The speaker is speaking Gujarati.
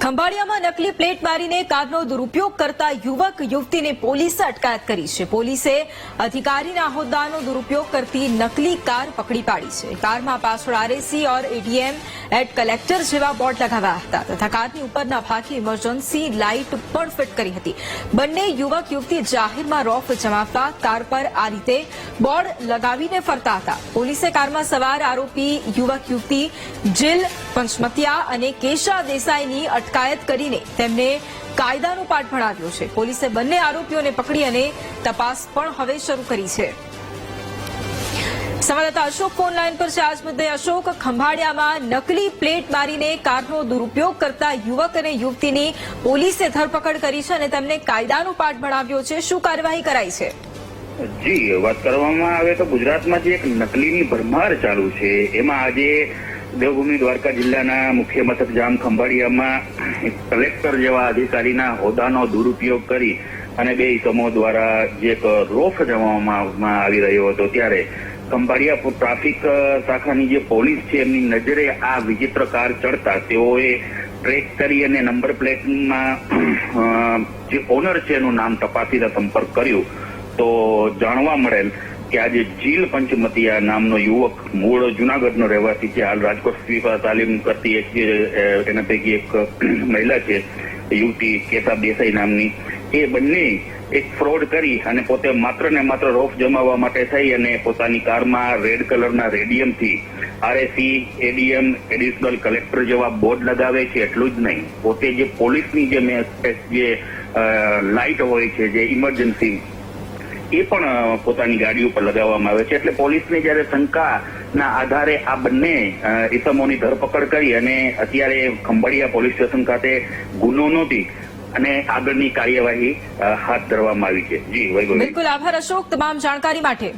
ખંભાળિયામાં નકલી પ્લેટ મારીને કારનો દુરુપયોગ કરતા યુવક યુવતીને પોલીસે અટકાયત કરી છે। પોલીસે અધિકારીના હોદ્દાનો દુરુપયોગ કરતી નકલી કાર પકડી પાડી છે। કારમાં પાછળ આરએસી और एटीएम एट कलेक्टर જેવા બોર્ડ લગાવ્યા હતા તથા કારની ઉપરના ભાગે ઇમરજન્સી લાઇટ પણ ફિટ કરી હતી। બંને યુવક યુવતી જાહેરમાં રોફ જમાવતા કાર પર આ રીતે બોર્ડ લગાવીને ફરતા હતા। પોલીસે કારમાં સવાર આરોપી યુવક યુવતી જીલ પંચમતિયા અને કેશા દેસાઈની અટકાયત કરીને તેમને કાયદાનો પાઠ ભણાવ્યો છે। પોલીસે બંને આરોપીઓને પકડી અને તપાસ પણ હવે શરૂ કરી છે। સંવાદદાતા અશોક ફોન લાઈન પર છે। આજ મુદ્દે અશોક, ખંભાળિયામાં નકલી પ્લેટ મારીને કારનો દુરુપયોગ કરતા યુવક અને યુવતીની પોલીસે ધરપકડ કરી છે અને તેમને કાયદાનો પાઠ ભણાવ્યો છે। શું કાર્યવાહી કરાઈ છે? જી, વાત કરવામાં આવે તો ગુજરાતમાં જે એક નકલીની ભરમાર ચાલુ છે એમાં આજે દેવભૂમિ દ્વારકા જિલ્લાના મુખ્ય મથક જામ ખંભાળિયામાં કલેક્ટર જેવા અધિકારીના હોદ્દાનો દુરુપયોગ કરી અને બે ઇસમો દ્વારા જે એક રોફ જમાવવામાં આવી રહ્યો હતો ત્યારે ખંભાળિયા ટ્રાફિક શાખાની જે પોલીસ છે એમની નજરે આ વિચિત્ર કાર ચડતા તેઓએ ટ્રેક કરી અને નંબર પ્લેટમાં જે ઓનર છે એનું નામ તપાસીને સંપર્ક કર્યો તો જાણવા મળેલ કે આજે જીલ પંચમતિયા નામનો યુવક મૂળ જુનાગઢનો રહેવાસી છે, હાલ રાજકોટ ફીફા તાલીમ કરતી એક એના પૈકી એક મહિલા છે યુવતી કેશા દેસાઈ નામની, એ બંને એક ફ્રોડ કરી અને પોતે માત્ર ને માત્ર રોફ જમાવવા માટે થઈ અને પોતાની કારમાં રેડ કલરના રેડિયમથી આરએસી એડીએમ એડિશનલ કલેક્ટર જેવા બોર્ડ લગાવે છે। એટલું જ નહીં, પોતે જે પોલીસની જે લાઇટ હોય છે જે ઇમરજન્સી એ પણ પોતાની ગાડી ઉપર લગાવવામાં આવે છે। એટલે પોલીસને જયારે શંકાના આધારે આ બંને ઇસમોની ધરપકડ કરી અને અત્યારે ખંભાળિયા પોલીસ સ્ટેશન ખાતે ગુનો નોંધી અને આગળની કાર્યવાહી હાથ ધરવામાં આવી છે। જી વૈભવ। બિલકુલ, આભાર અશોક તમામ જાણકારી માટે।